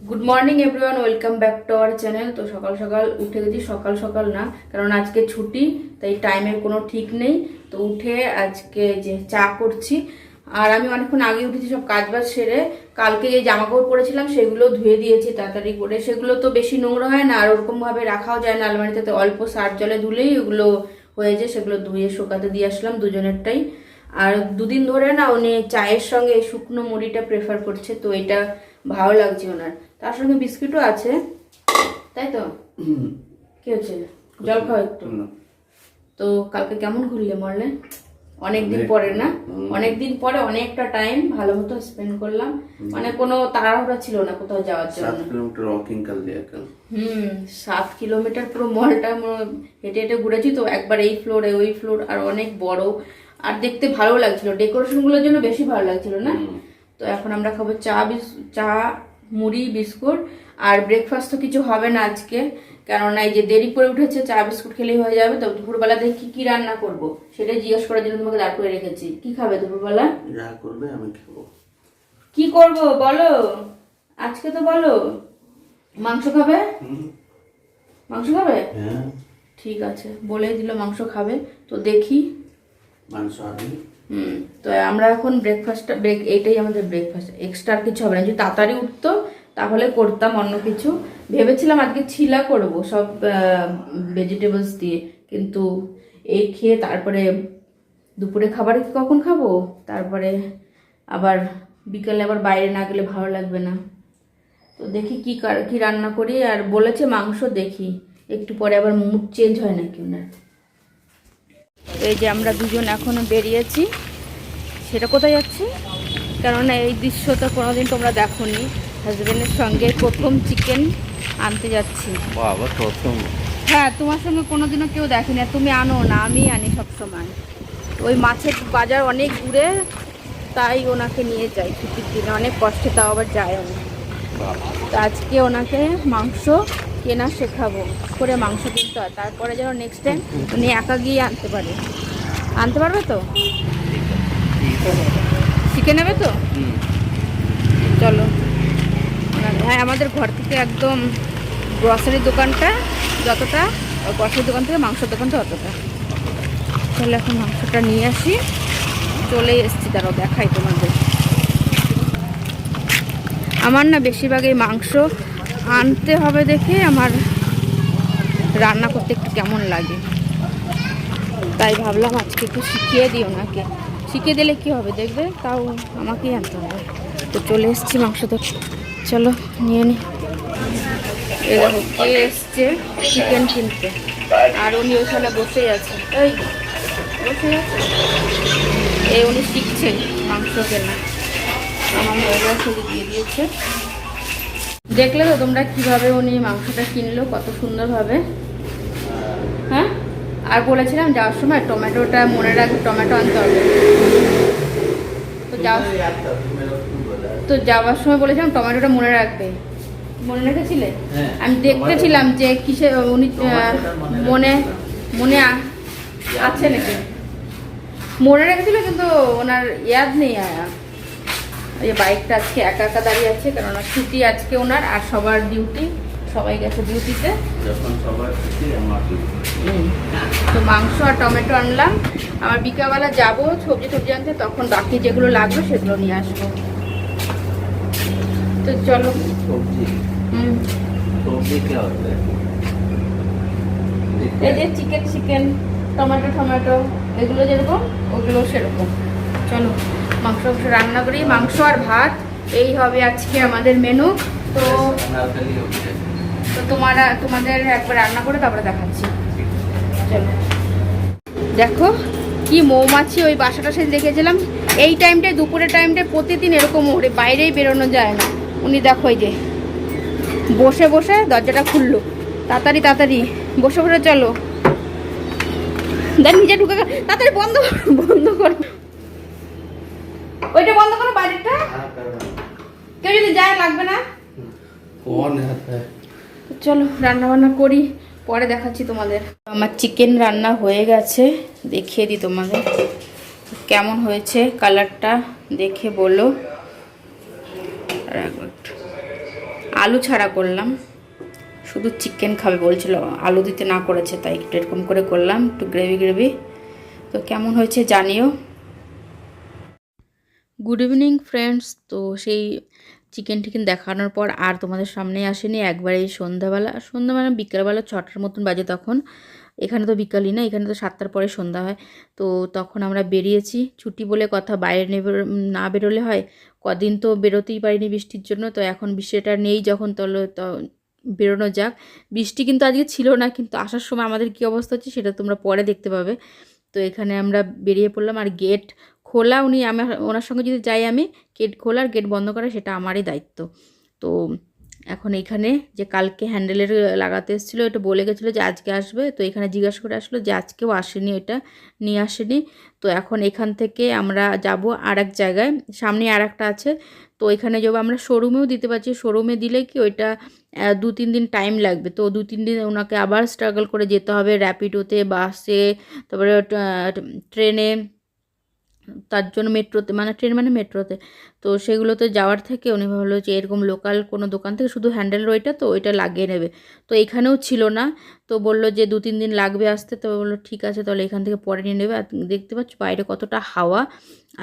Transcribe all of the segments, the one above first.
Good morning everyone, welcome back to our channel. তো সকাল সকাল উঠে গেছি, সকাল সকাল না কারণ আজকে ছুটি, তাই টাইমের কোনো ঠিক নেই। তো উঠে আজকে যে চা করছি, আর আমি অনেকক্ষণ আগে উঠেছি, সব কাজ বাজ সেরে কালকে যে জামা কাপড় পরেছিলাম সেগুলো ধুয়ে দিয়েছি তাড়াতাড়ি করে। সেগুলো তো বেশি নোংরা হয় না আর ওরকমভাবে রাখাও যায় না আলমারিতে, তো অল্প সার্ফ জলে ধুলেই ওগুলো হয়ে যায়। সেগুলো ধুয়ে শুকাতে দিয়ে আসলাম দুজনেরটাই। আর দুদিন ধরে না উনি চায়ের সঙ্গে এই শুকনো মুড়িটা প্রেফার করছে, তো এটা ভালো লাগছে ওনার। তার সঙ্গে বিস্কিটও আছে, তাই তো? কি হচ্ছে? জল খাও একটু। তো কালকে কেমন ঘুরলে মরলে? অনেকদিন পরে না, অনেকদিন পরে অনেকটা টাইম ভালো মতো স্পেন্ড করলাম। মানে কোনো তাড়াহুড়া ছিল না কোথাও যাওয়ার জন্য। 7 কিলোমিটার ওয়াকিং कर लिया कल। 7 কিলোমিটার পুরো মলটা হেঁটে হেঁটে ঘুরেছি। তো একবার এই ফ্লোরে ওই ফ্লোর, আর অনেক বড়, আর দেখতে ভালো লাগছিল, ডেকোরেশন গুলোর জন্য বেশি ভালো লাগছিল না। তো এখন আমরা খাবো চা, মুড়ি, বিস্কুট। আর ব্রেকফাস্ট তো কিছু হবে না আজকে, কেননা এই যে দেরি করে উঠেছে, চা বিস্কুট খেলেই হয়ে যাবে। তো দুপুরবেলা দেখি কি রান্না করব সেটাই জিজ্ঞেস করার জন্য তোমাকে দাঁড় করে রেখেছি। কি খাবে দুপুরবেলা? যা করবে আমি খাবো। কি করব বলো, আজকে তো বলো। মাংস খাবে? মাংস খাবে? হ্যাঁ ঠিক আছে, বলেই দিল মাংস খাবে। তো দেখি মাংস আনি। তো আমরা এখন এইটাই আমাদের ব্রেকফাস্ট, এক্সট্রা আর কিছু হবে না। যদি তাড়াতাড়ি উঠতো তাহলে করতাম অন্য কিছু। ভেবেছিলাম আজকে ছিলা করব সব ভেজিটেবলস দিয়ে, কিন্তু এই খেয়ে তারপরে দুপুরে খাবার কখন খাবো, তারপরে আবার বিকেলে আবার বাইরে না গেলে ভালো লাগবে না। তো দেখি কি রান্না করি। আর বলেছে মাংস, দেখি একটু পরে আবার মুড চেঞ্জ হয় নাকি ওনার। এই যে আমরা দুজন এখনো বেরিয়েছি। সেটা কোথায় যাচ্ছি? কেননা এই দৃশ্য তো কোনোদিন তোমরা দেখোনি। হাজবেন্ডের সঙ্গে প্রথম চিকেন আনতে যাচ্ছি। বাবা প্রথম? হ্যাঁ, তোমার সঙ্গে কোনোদিনও কেউ দেখেনি, আর তুমি আনো না, আমি আনি সবসময়। ওই মাছের বাজার অনেক দূরে, তাই ওনাকে নিয়ে যাই ছুটির দিনে, অনেক কষ্টে, তাও আবার যায় আমি। তো আজকে ওনাকে মাংস কেনা শেখাবো, করে মাংস কিনতে হয়, তারপরে যেন নেক্সট টাইম উনি একা গিয়ে আনতে পারবে তো? শিখে নেবে তো? চলো। হ্যাঁ, আমাদের ঘর থেকে একদম গ্রসারি দোকানটা যতটা, গ্রসারি দোকান থেকে মাংসের দোকানটা অতটা। তাহলে এখন মাংসটা নিয়ে আসি। চলে এসছি, তারাও দেখাই তোমাদের। আমার না বেশিরভাগ এই মাংস আনতে হবে দেখে আমার রান্না করতে একটু কেমন লাগে, তাই ভাবলাম আজকে একটু শিখিয়ে দিও ওনাকে। শিখিয়ে দিলে কি হবে দেখবে, তাও আমাকেই আনতে হবে। তো চলে এসছি মাংস তো, চলো নিয়ে নি। এরকম কে এসছে চিকেন কিনতে, আর উনি ওইখানে বসেই আছে, এই বসে আছে। এই উনি শিখছেন মাংস কেনা। আমার মহিলা ছবি দিয়ে দিয়েছে, দেখলে তো তোমরা কিভাবে উনি মাংসটা কিনলো, কত সুন্দরভাবে। হ্যাঁ, আর বলেছিলাম যাওয়ার সময় টমেটোটা মনে রাখবে, টমেটো আনতে হবে। তো যাওয়ার সময় বলেছিলাম টমেটোটা মনে রাখবে। মনে রেখেছিলে? আমি দেখতেছিলাম যে কিসে উনি মনে আছে নাকি, মনে রেখেছিল, কিন্তু ওনার ইয়াদ নেই। এই বাইকটা আজকে একা একা দাঁড়িয়ে আছে, কারণ ওনার ছুটি আজকে ওনার, আর সবার ডিউটি, সবাই গেছে ডিউটিতে। তো মাংস আর টমেটো আনলাম। আমার বিকালবেলা যাবো সবজি আনতে, তখন বাকি যেগুলো লাগবে সেগুলো নিয়ে আসবো। তো চলো। এই যে চিকেন, টমেটো এগুলো যেরকম ওগুলো সেরকম। চলো মাংস রান্না করি, মাংস আর ভাত, এই হবে আজকে আমাদের মেনু। তো তোমাদের একবার রান্না করে তারপরে দেখাচ্ছি। চলো। দেখো কি মৌমাছি, ওই বাসাটা সে দেখেছিলাম এই টাইমটায়, দুপুরের টাইমটায় প্রতিদিন এরকম ওরে, বাইরেই বেরোনো যায় না। উনি দেখো এই যে বসে বসে দরজাটা খুললো, তাড়াতাড়ি বসে চলো, দেখ নিজে ঢুকে, তাড়াতাড়ি বন্ধ করো, ওইটা বন্ধ করো, বাইরেটা। কেউ যদি যায় লাগবে না। চলো রান্না বান্না করি, পরে দেখাচ্ছি তোমাদের। আমার চিকেন রান্না হয়ে গেছে, দেখিয়ে দিই তোমাদের কেমন হয়েছে, কালারটা দেখে বলো। আলু ছাড়া করলাম, শুধু চিকেন খাবে বলছিল, আলু দিতে না করেছে, তাই একটু এরকম করে করলাম, একটু গ্রেভি গ্রেভি। তো কেমন হয়েছে জানিও। Good evening friends. তো সেই চিকেন টিকেন দেখানোর পর আর তোমাদের সামনে আসেনি, একবারে সন্ধ্যা মানে বিকেলবেলা 6টার মতন বাজে তখন। এখানে তো বিকালই না, এখানে তো 7টার পরে সন্ধ্যা হয়। তো তখন আমরা বেরিয়েছি, ছুটি বলে কথা, বাইরে না বেরোলে হয়। কদিন তো বেরোতেই পারিনি বৃষ্টির জন্য, তো এখন বৃষ্টিটা নেই যখন, তো বেরোনো যাক। বৃষ্টি কিন্তু আজকে ছিল না, কিন্তু আসার সময় আমাদের কী অবস্থা হচ্ছে সেটা তোমরা পরে দেখতে পাবে। তো এখানে আমরা বেরিয়ে পড়লাম, আর গেট খোলা, ওনার সঙ্গে যদি যাই আমি, গেট খোলা আর গেট বন্ধ করা সেটা আমারই দায়িত্ব। তো এখন এখানে যে কালকে হ্যান্ডেলের লাগাতে এসেছিলো, এটা বলে গেছিলো যে আজকে আসবে, তো এখানে জিজ্ঞাসা করে আসলো যে আজকেও আসেনি, এটা নিয়ে আসেনি। তো এখন এখান থেকে আমরা যাব আর এক জায়গায়, সামনে আর একটা আছে, তো এখানে যাবো আমরা। শোরুমেও দিতে পারছি, শোরুমে দিলে কি ওইটা 2-3 দিন টাইম লাগবে, তো 2-3 দিন ওনাকে আবার স্ট্রাগল করে যেতে হবে, র্যাপিডোতে, বাসে, তারপরে ট্রেনে, তার জন্য মেট্রোতে, মানে ট্রেন মানে মেট্রোতে। তো সেগুলোতে যাওয়ার থেকে উনি ভাবলো যে এরকম লোকাল কোনো দোকান থেকে শুধু হ্যান্ডেল ওইটা, তো ওইটা লাগিয়ে নেবে। তো এখানেও ছিল না, তো বললো যে 2-3 দিন লাগবে আসতে। তো বললো ঠিক আছে, তাহলে এখান থেকে পরে নিয়ে নেবে। আর দেখতে পাচ্ছ বাইরে কতটা হাওয়া,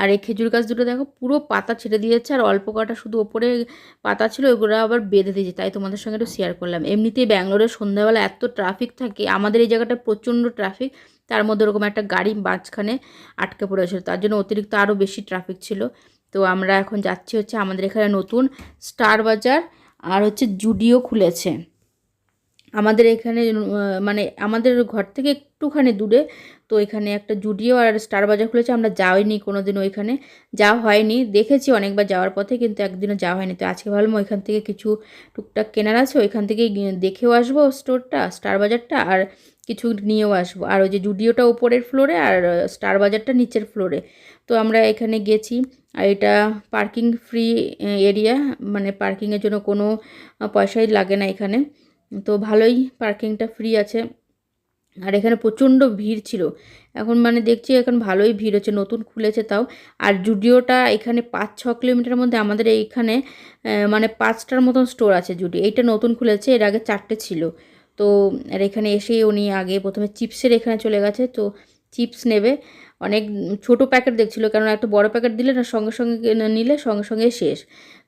আর এই খেজুর গাছ দুটো দেখো পুরো পাতা ছেড়ে দিয়েছে, আর অল্প কটা শুধু ওপরে পাতা ছিল, ওগুলো আবার বেঁধে দিয়েছে। তাই তোমাদের সঙ্গে একটু শেয়ার করলাম। এমনিতেই ব্যাঙ্গালোরের সন্ধ্যাবেলা এত ট্রাফিক থাকে, আমাদের এই জায়গাটা প্রচণ্ড ট্রাফিক, তার মধ্যে ওরকম একটা গাড়ি মাঝখানে আটকে পড়েছিল, তার জন্য অতিরিক্ত আরও বেশি ট্রাফিক ছিল। তো আমরা এখন যাচ্ছি হচ্ছে আমাদের এখানে নতুন স্টার বাজার আর হচ্ছে জুডিও খুলেছে আমাদের এখানে, মানে আমাদের ঘর থেকে একটুখানি দূরে। তো এখানে একটা জুডিও আর স্টার বাজার খুলেছে, আমরা যাইনি কোনো দিন, ওইখানে যাওয়া হয়নি, দেখেছি অনেকবার যাওয়ার পথে, কিন্তু একদিনও যাওয়া হয়নি। তো আজকে ভাবলাম ওইখান থেকে কিছু টুকটাক কেনার আছে, ওইখান থেকে দেখেও আসবো স্টোরটা, স্টার বাজারটা, আর কিছু নিয়েও আসবো। আর ওই যে জুডিওটা উপরের ফ্লোরে আর স্টার বাজারটা নিচের ফ্লোরে। তো আমরা এখানে গেছি, আর এটা পার্কিং ফ্রি এরিয়া, মানে পার্কিংয়ের জন্য কোনো পয়সাই লাগে না এখানে। তো ভালোই পার্কিংটা ফ্রি আছে। আর এখানে প্রচণ্ড ভিড় ছিল, এখন মানে দেখছি এখন ভালোই ভিড় হচ্ছে, নতুন খুলেছে তাও। আর জুডিওটা এখানে 5-6 কিলোমিটার মধ্যে আমাদের এইখানে মানে 5টার মতন স্টোর আছে জুডিও, এইটা নতুন খুলেছে, এর আগে 4টে ছিল। তো আর এখানে এসেই উনি আগে প্রথমে চিপসের এখানে চলে গেছে, তো চিপস নেবে, অনেক ছোট প্যাকেট দেখছিল, কারণ একটা বড় প্যাকেট দিলে না সঙ্গে সঙ্গে নিলে সঙ্গে সঙ্গে শেষ।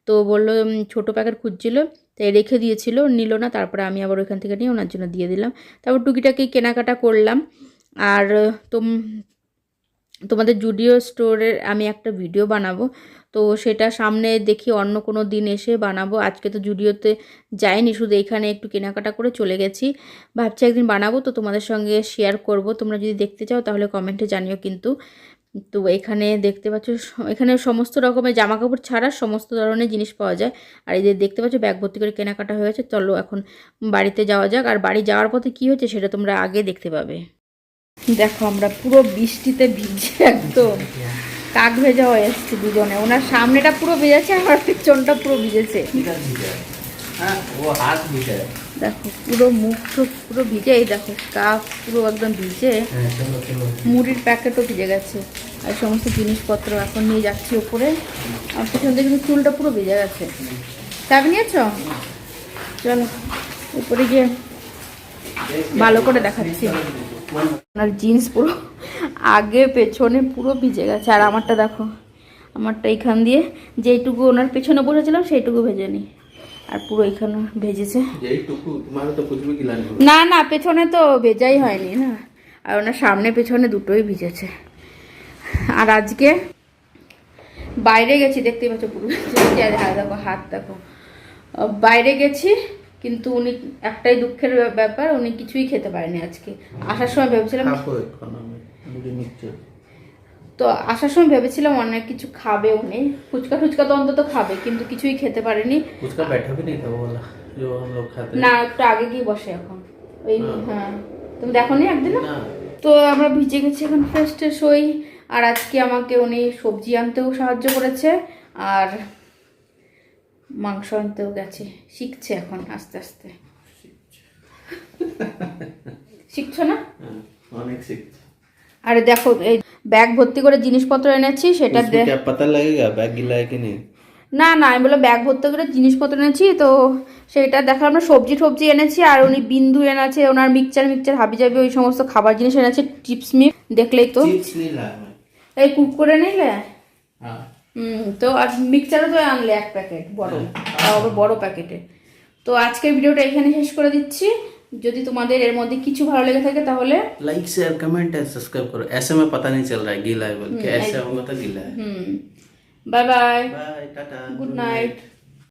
তো বললো ছোট প্যাকেট খুঁজছিল, তাই রেখে দিয়েছিল, নিল না, তারপরে আমি আবার ওইখান থেকে নিয়ে ওনার জন্য দিয়ে দিলাম। তারপর টুকিটাকি কেনাকাটা করলাম। আর তোমাদের জুডিও স্টোরের আমি একটা ভিডিও বানাবো, তো সেটা সামনে দেখি অন্য কোনো দিন এসে বানাবো। আজকে তো জুডিওতে যাইনি, শুধু এখানে একটু কেনাকাটা করে চলে গেছি, ভাবছি একদিন বানাবো, তো তোমাদের সঙ্গে শেয়ার করব। তোমরা যদি দেখতে চাও তাহলে কমেন্টে জানিও কিন্তু। তো এখানে দেখতে পাচ্ছ, এখানে সমস্ত রকমের জামাকাপড় ছাড়া সমস্ত ধরনের জিনিস পাওয়া যায়। আর এই যে দেখতে পাচ্ছ ব্যাগ ভর্তি করে কেনাকাটা হয়ে গেছে, চলো এখন বাড়িতে যাওয়া যাক। আর বাড়ি যাওয়ার পথে কী হচ্ছে সেটা তোমরা আগে দেখতে পাবে। দেখো আমরা পুরো বৃষ্টিতে ভিজে একদম কাক ভেজা হয়ে এসছে দুজনে, ওনার সামনেটা পুরো ভিজেছে, আমার পেছনটা পুরো ভিজেছে। দেখো পুরো মুখ টুক পুরো ভিজে, এই দেখো কাক পুরো একদম ভিজে, মুড়ির প্যাকেটও ভিজে গেছে, আর সমস্ত জিনিসপত্র এখন নিয়ে যাচ্ছি ওপরে। আর পেছন থেকে কিন্তু চুলটা পুরো ভিজে গেছে। কাক নিয়েছ? চলো উপরে গিয়ে ভালো করে দেখাচ্ছি। ওনার জিন্স পুরো আগে পেছনে পুরো ভিজে গেছে, আর আমারটা দেখো, আমারটা এইখান দিয়ে যেইটুকু ওনার পেছনে বসেছিলাম সেইটুকু ভেজে নি, আর পুরো এইখানে ভেজেছে। না না, পেছনে তো ভেজাই হয়নি না, আর ওনার সামনে পেছনে দুটোই ভিজেছে। আর আজকে বাইরে গেছি, দেখতেই পাচ্ছ পুরো দেখো, হাত দেখো, বাইরে গেছি, কিন্তু উনি একটাই দুঃখের ব্যাপার, উনি কিছুই খেতে পারেনি আজকে। আসার সময় ভেবেছিলাম, তো আসার সময় ভেবেছিলাম অনেক কিছু খাবে উনি, ফুচকা টুচকা তো অন্তত খাবে, কিন্তু কিছুই খেতে পারেনি। না, একটু আগে গিয়ে বসে এখন ওই, হ্যাঁ তুমি দেখো নি একদিন। তো আমরা ভিজে গেছি এখন, ফ্রেশ ট্রেশ হই। আর আজকে আমাকে উনি সবজি আনতেও সাহায্য করেছে, আর মাংস আনতেও গেছে, শিখছে এখন আস্তে আস্তে। শিখছো না? অনেক শিখছে। আরে দেখো এই ব্যাগ ভর্তি করে জিনিসপত্র এনেছি, সেটা क्या पता लगेगा बैग गीला है कि नहीं? না না, আমি বললাম ব্যাগ ভর্তি করে জিনিসপত্র এনেছি, তো সেটা দেখালাম না। সবজি টবজি এনেছি, আর উনি বিন্দু এনেছে ওনার মিক্সচার হাবিজাবি ওই সমস্ত খাবার জিনিস এনেছে, চিপস মিক্স, দেখলেই তো। चिप्स नहीं लाया मैं। এই কুরকুরে নিলে हाँ তো আর মিক্সচারও তো আনলে এক প্যাকেট বড়, তাও আবার বড় প্যাকেটে। তো আজকের ভিডিওটা এখানে শেষ করে দিচ্ছি। যদি তোমাদের এর মধ্যে কিছু ভালো লেগে থাকে তাহলে like share comment and subscribe करो। ऐसे में पता नहीं चल रहा है गीला है बोल के, ऐसे होगा तो गीला है। Bye bye, bye tata good night.